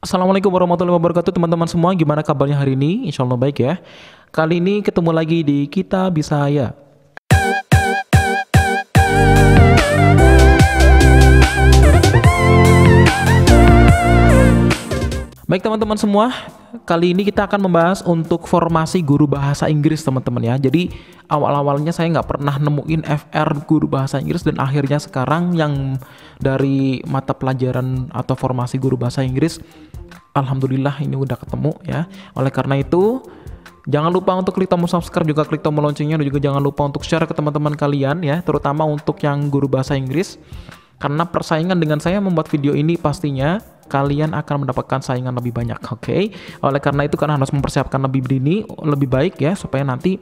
Assalamualaikum warahmatullahi wabarakatuh teman-teman semua. Gimana kabarnya hari ini? Insya Allah baik ya. Kali ini ketemu lagi di Kita Bisa Ya. Baik teman-teman semua, kali ini kita akan membahas untuk formasi guru bahasa Inggris teman-teman ya. Jadi awal-awalnya saya nggak pernah nemuin FR guru bahasa Inggris, dan akhirnya sekarang yang dari mata pelajaran atau formasi guru bahasa Inggris, alhamdulillah ini udah ketemu ya. Oleh karena itu, jangan lupa untuk klik tombol subscribe, juga klik tombol loncengnya, dan juga jangan lupa untuk share ke teman-teman kalian ya, terutama untuk yang guru bahasa Inggris. Karena persaingan dengan saya membuat video ini, pastinya kalian akan mendapatkan saingan lebih banyak, oke? Oleh karena itu kalian harus mempersiapkan lebih dini, lebih baik ya, supaya nanti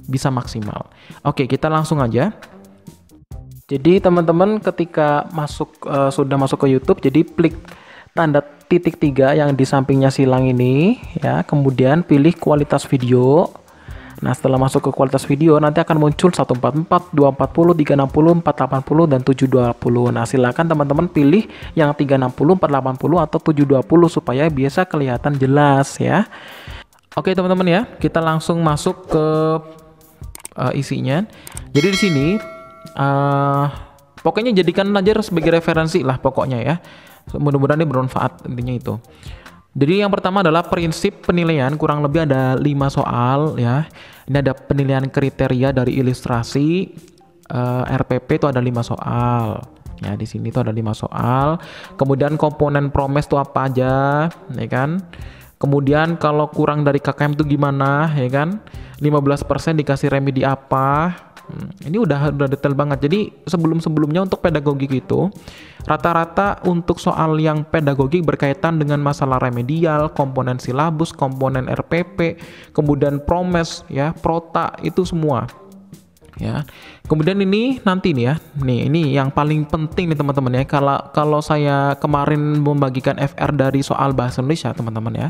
bisa maksimal. Oke, kita langsung aja. Jadi teman-teman ketika sudah masuk ke YouTube, jadi klik tanda titik 3 yang di sampingnya silang ini ya, kemudian pilih kualitas video. Nah, setelah masuk ke kualitas video, nanti akan muncul 144, 240, 360, 480, dan 720. Nah, silakan teman-teman pilih yang 360, 480, atau 720 supaya bisa kelihatan jelas ya. Oke teman-teman ya, kita langsung masuk ke isinya. Jadi di sini pokoknya jadikan aja sebagai referensi lah pokoknya ya. Mudah-mudahan ini bermanfaat, intinya itu. Jadi yang pertama adalah prinsip penilaian, kurang lebih ada 5 soal ya. Ini ada penilaian kriteria dari ilustrasi RPP, itu ada 5 soal. Ya, di sini tuh ada 5 soal. Kemudian komponen promes itu apa aja, ya kan? Kemudian kalau kurang dari KKM itu gimana, ya kan? 15% dikasih remedi apa? Ini udah detail banget. Jadi sebelumnya untuk pedagogik itu rata-rata untuk soal yang pedagogik berkaitan dengan masalah remedial, komponen silabus, komponen RPP, kemudian promes ya, prota, itu semua ya. Kemudian ini nanti nih ya, ini yang paling penting nih teman-teman ya. Kalau saya kemarin membagikan FR dari soal bahasa Indonesia teman-teman ya,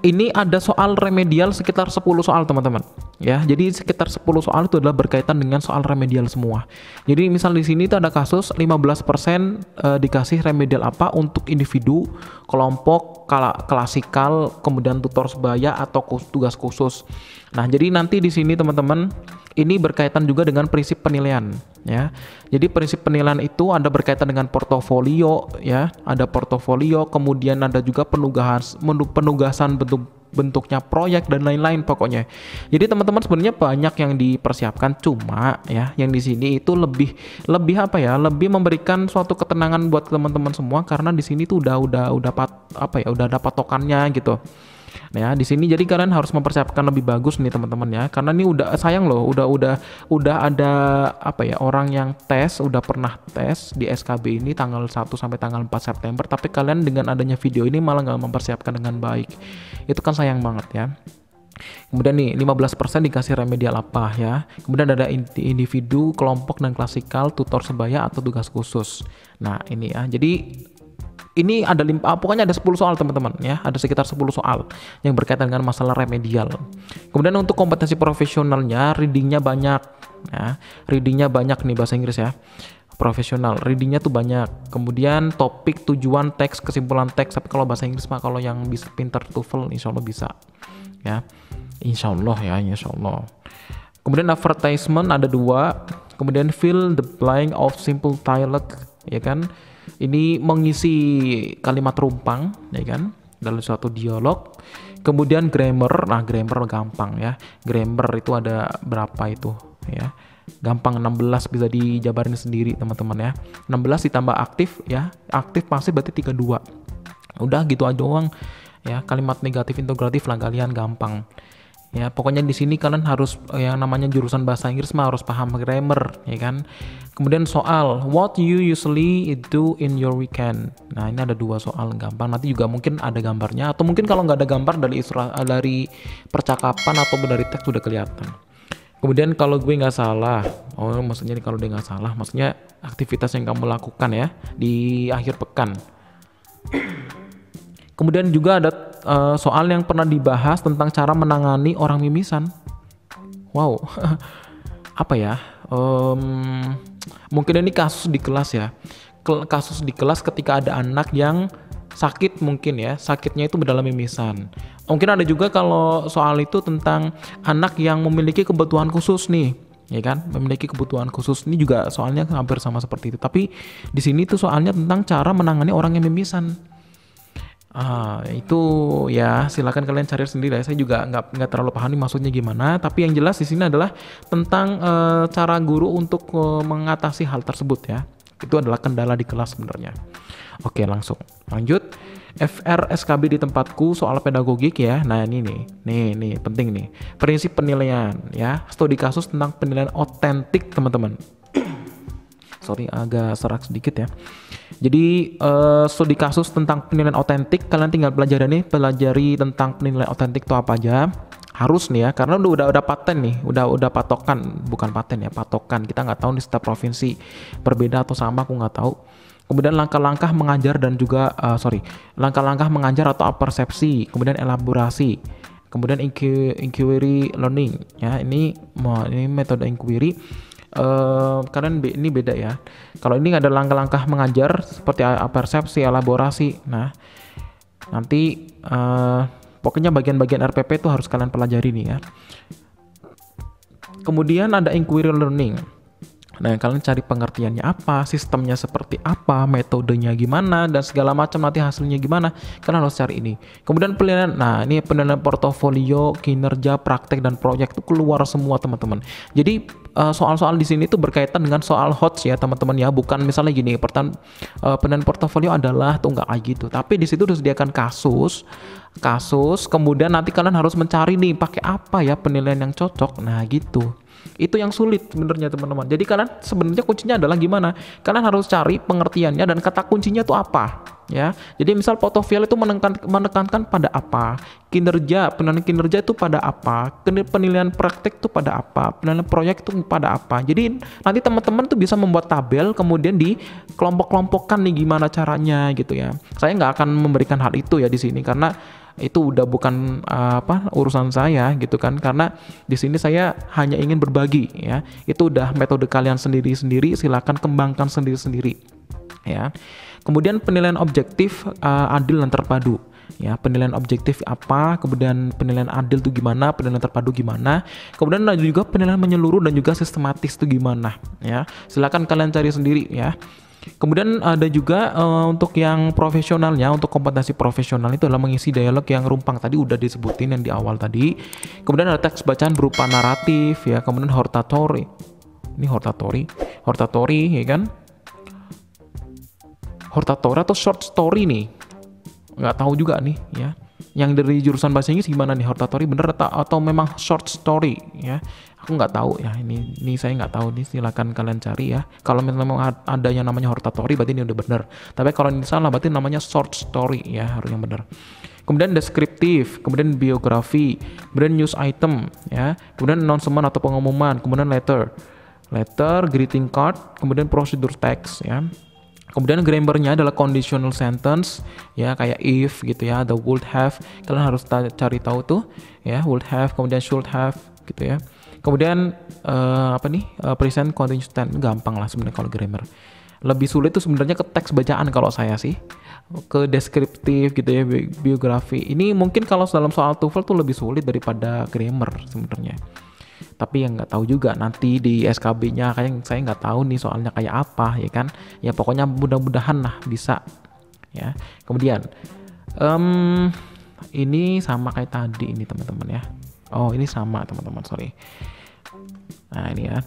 ini ada soal remedial sekitar 10 soal teman-teman ya. Jadi sekitar 10 soal itu adalah berkaitan dengan soal remedial semua. Jadi misal di sini itu ada kasus 15% dikasih remedial apa untuk individu, kelompok, klasikal, kemudian tutor sebaya atau tugas khusus. Nah, jadi nanti di sini teman-teman ini berkaitan juga dengan prinsip penilaian ya. Jadi prinsip penilaian itu ada berkaitan dengan portofolio ya, ada portofolio, kemudian ada juga penugasan bentuknya proyek dan lain-lain pokoknya. Jadi teman-teman sebenarnya banyak yang dipersiapkan, cuma ya yang di sini itu lebih lebih memberikan suatu ketenangan buat teman-teman semua, karena di sini tuh udah ada patokannya gitu. Nah, di sini jadi kalian harus mempersiapkan lebih bagus nih teman-teman ya, karena ini udah sayang loh, udah ada orang yang udah pernah tes di SKB ini tanggal 1 sampai tanggal 4 September, tapi kalian dengan adanya video ini malah nggak mempersiapkan dengan baik. Itu kan sayang banget ya. Kemudian nih 15% dikasih remedial apa ya. Kemudian ada individu, kelompok, dan klasikal, tutor sebaya atau tugas khusus. Nah, ini ya. Jadi ini ada pokoknya ada 10 soal teman-teman ya, ada sekitar 10 soal yang berkaitan dengan masalah remedial. Kemudian untuk kompetensi profesionalnya, readingnya banyak ya, readingnya banyak nih bahasa Inggris ya, profesional, readingnya tuh banyak. Kemudian topik, tujuan, teks, kesimpulan teks, tapi kalau bahasa Inggris mah kalau yang bisa pinter TOEFL insya Allah bisa ya, insya Allah ya, insya Allah. Kemudian advertisement ada 2, kemudian fill the blank of simple dialogue ya kan. Ini mengisi kalimat rumpang ya kan dalam suatu dialog. Kemudian grammar, nah grammar gampang ya. Grammar itu ada berapa itu ya? Gampang, 16 bisa dijabarin sendiri teman-teman ya. 16 ditambah aktif ya. Aktif pasif berarti 32. Udah gitu aja doang ya. Kalimat negatif integratif lah kalian gampang. Ya, pokoknya di sini kalian harus yang namanya jurusan bahasa Inggris mah harus paham grammar, ya kan. Kemudian soal, what you usually do in your weekend. Nah, ini ada 2 soal gampang. Nanti juga mungkin ada gambarnya, atau mungkin kalau nggak ada gambar dari percakapan atau dari teks sudah kelihatan. Kemudian kalau gue nggak salah, maksudnya kalau dia nggak salah, maksudnya aktivitas yang kamu lakukan ya di akhir pekan. Kemudian juga ada soal yang pernah dibahas tentang cara menangani orang mimisan. Wow, apa ya? Mungkin ini kasus di kelas ya. Kasus di kelas ketika ada anak yang sakit mungkin ya, sakitnya itu dalam mimisan. Mungkin ada juga kalau soal itu tentang anak yang memiliki kebutuhan khusus nih, ya kan, memiliki kebutuhan khusus. Ini juga soalnya hampir sama seperti itu, tapi di sini tuh soalnya tentang cara menangani orang yang mimisan. Itu ya silakan kalian cari sendiri ya. Saya juga nggak terlalu paham nih maksudnya gimana. Tapi yang jelas di sini adalah tentang cara guru untuk mengatasi hal tersebut ya. Itu adalah kendala di kelas sebenarnya. Oke, langsung lanjut. FR SKB di tempatku soal pedagogik ya. Nah ini nih penting nih. Prinsip penilaian ya. Studi kasus tentang penilaian otentik teman-teman. Sorry agak serak sedikit ya. Jadi studi kasus tentang penilaian otentik, kalian tinggal pelajari tentang penilaian otentik itu apa aja. Harus nih ya, karena udah paten nih, udah patokan, bukan paten ya, patokan. Kita nggak tahu di setiap provinsi berbeda atau sama, aku nggak tahu. Kemudian langkah-langkah mengajar dan juga langkah-langkah mengajar atau persepsi, kemudian elaborasi, kemudian inquiry learning ya. Ini metode inquiry. Kalian ini beda ya. Kalau ini ada langkah-langkah mengajar seperti persepsi, elaborasi. Nah, nanti pokoknya bagian-bagian RPP itu harus kalian pelajari nih ya. Kemudian ada inquiry learning. Nah, kalian cari pengertiannya apa, sistemnya seperti apa, metodenya gimana, dan segala macam nanti hasilnya gimana. Kalian harus cari ini. Kemudian penilaian, nah ini penilaian portofolio, kinerja, praktek, dan proyek itu keluar semua teman-teman. Jadi soal-soal di sini itu berkaitan dengan soal HOTS ya teman-teman ya. Bukan misalnya gini, penilaian portofolio adalah tuh nggak kayak gitu. Tapi di situ disediakan kasus, kemudian nanti kalian harus mencari nih pakai apa ya penilaian yang cocok. Nah gitu. Itu yang sulit sebenarnya teman-teman. Jadi kalian sebenarnya kuncinya adalah gimana? Kalian harus cari pengertiannya dan kata kuncinya itu apa, ya. Jadi misal portofolio itu menekankan pada apa? Penilaian kinerja itu pada apa? Penilaian praktek itu pada apa? Penilaian proyek itu pada apa? Jadi nanti teman-teman tuh bisa membuat tabel kemudian di kelompok-kelompokkan nih gimana caranya gitu ya. Saya nggak akan memberikan hal itu ya di sini karena itu udah bukan urusan saya gitu kan, karena di sini saya hanya ingin berbagi ya. Itu udah metode kalian sendiri-sendiri, silakan kembangkan sendiri-sendiri ya. Kemudian penilaian objektif, adil dan terpadu ya. Penilaian objektif apa, kemudian penilaian adil itu gimana, penilaian terpadu gimana, kemudian ada juga penilaian menyeluruh dan juga sistematis itu gimana ya. Silakan kalian cari sendiri ya. Kemudian ada juga untuk yang profesionalnya, untuk kompetensi profesional itu adalah mengisi dialog yang rumpang, tadi udah disebutin yang di awal tadi. Kemudian ada teks bacaan berupa naratif ya, kemudian hortatory. Ini hortatory ya kan? Hortatory atau short story nih? Nggak tahu juga nih ya. Yang dari jurusan bahasa Inggris gimana nih, hortatory bener atau memang short story ya? Aku nggak tahu ya, ini saya nggak tahu nih, silakan kalian cari ya. Kalau memang ada yang namanya hortatory berarti ini udah bener, tapi kalau ini salah berarti namanya short story ya, harus yang bener. Kemudian deskriptif, kemudian biografi, kemudian news item ya, kemudian announcement atau pengumuman, kemudian letter, greeting card, kemudian prosedur text ya. Kemudian grammarnya adalah conditional sentence ya, kayak if gitu ya, ada would have, kalian harus cari tahu tuh ya, would have, kemudian should have gitu ya. Kemudian present continuous tense, gampang lah sebenarnya kalau grammar. Lebih sulit tuh sebenarnya ke teks bacaan kalau saya sih, ke deskriptif gitu ya, biografi. Ini mungkin kalau dalam soal TOEFL tuh lebih sulit daripada grammar sebenarnya. Tapi yang nggak tahu juga nanti di SKB-nya, kayak saya nggak tahu nih soalnya kayak apa ya kan. Ya pokoknya mudah-mudahan lah bisa ya. Kemudian ini sama kayak tadi ini teman-teman ya. Oh ini sama teman-teman, sorry. Nah ini ya.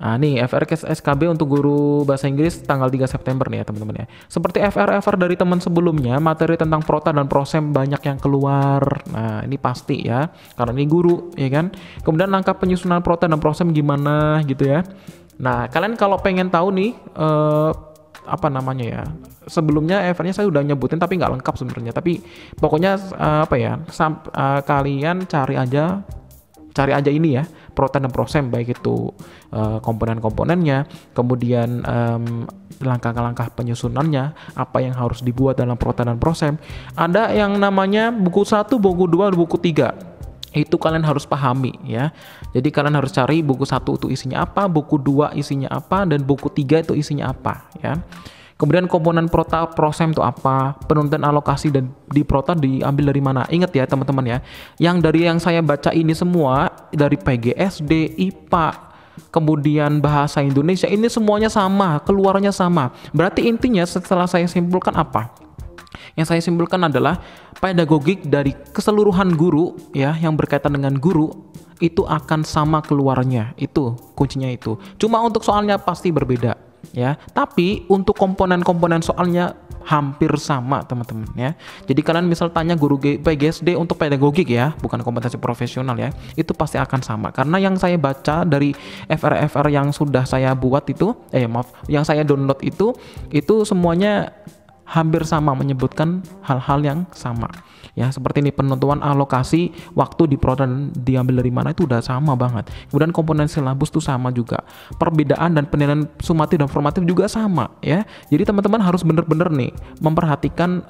Nah nih FR SKB untuk guru bahasa Inggris tanggal 3 September nih ya teman-teman ya. Seperti FR dari teman sebelumnya, materi tentang prota dan prosem banyak yang keluar. Nah ini pasti ya, karena ini guru ya kan. Kemudian langkah penyusunan prota dan prosem gimana gitu ya. Nah kalian kalau pengen tahu nih sebelumnya FR-nya saya udah nyebutin tapi nggak lengkap sebenarnya. Tapi pokoknya kalian cari aja ini ya, prota dan prosem, baik itu komponen-komponennya, kemudian langkah-langkah penyusunannya, apa yang harus dibuat dalam prota dan prosem. Ada yang namanya buku 1, buku 2, buku 3. Itu kalian harus pahami ya. Jadi kalian harus cari buku 1 itu isinya apa, buku 2 isinya apa, dan buku 3 itu isinya apa ya. Kemudian komponen prota prosem itu apa? Penentuan alokasi dan di prota diambil dari mana? Ingat ya teman-teman ya. Yang dari yang saya baca ini semua dari PGSD, IPA, kemudian bahasa Indonesia ini semuanya sama, keluarnya sama. Berarti intinya setelah saya simpulkan apa? Yang saya simpulkan adalah pedagogik dari keseluruhan guru ya yang berkaitan dengan guru itu akan sama keluarnya. Itu kuncinya itu. Cuma untuk soalnya pasti berbeda ya. Tapi untuk komponen-komponen soalnya hampir sama teman-teman ya. Jadi kalian misal tanya guru PGSD untuk pedagogik ya, bukan kompetensi profesional ya, itu pasti akan sama. Karena yang saya baca dari FR yang sudah saya buat itu, yang saya download itu semuanya hampir sama, menyebutkan hal-hal yang sama ya, seperti ini penentuan alokasi waktu di prota dan diambil dari mana itu udah sama banget. Kemudian komponen silabus itu sama juga, perbedaan dan penilaian sumatif dan formatif juga sama ya. Jadi teman-teman harus bener-bener nih memperhatikan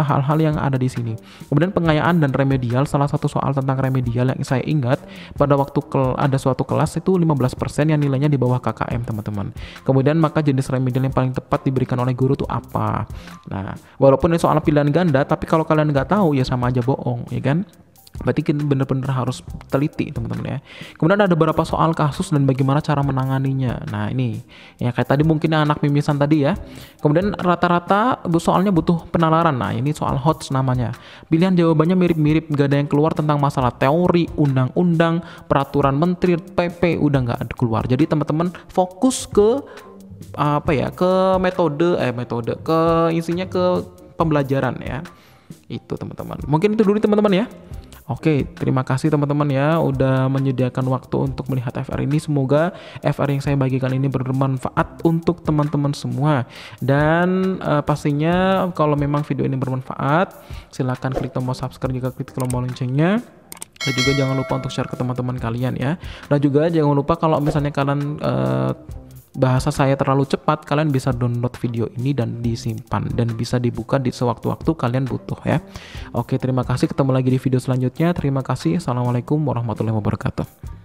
hal-hal yang ada di sini. Kemudian pengayaan dan remedial, salah satu soal tentang remedial yang saya ingat pada waktu ada suatu kelas itu 15% yang nilainya di bawah KKM teman-teman. Kemudian maka jenis remedial yang paling tepat diberikan oleh guru itu apa? Nah, walaupun ini soal pilihan ganda, tapi kalau kalian nggak tahu ya sama aja bohong, ya kan? Berarti kita bener-bener harus teliti teman-teman ya. Kemudian ada beberapa soal kasus dan bagaimana cara menanganinya. Nah ini, ya kayak tadi mungkin anak mimisan tadi ya. Kemudian rata-rata soalnya butuh penalaran. Nah ini soal HOTS namanya. Pilihan jawabannya mirip-mirip, gak ada yang keluar tentang masalah teori, undang-undang, peraturan menteri, PP, udah nggak ada keluar. Jadi teman-teman fokus ke ke metode ke isinya ke pembelajaran ya. Itu teman-teman. Mungkin itu dulu teman-teman ya. Oke, terima kasih teman-teman ya udah menyediakan waktu untuk melihat FR ini. Semoga FR yang saya bagikan ini bermanfaat untuk teman-teman semua. Dan pastinya kalau memang video ini bermanfaat, silakan klik tombol subscribe juga klik tombol loncengnya. Dan juga jangan lupa untuk share ke teman-teman kalian ya. Dan juga jangan lupa kalau misalnya kalian bahasa saya terlalu cepat, kalian bisa download video ini dan disimpan dan bisa dibuka di sewaktu-waktu kalian butuh ya. Oke, terima kasih, ketemu lagi di video selanjutnya. Terima kasih. Assalamualaikum warahmatullahi wabarakatuh.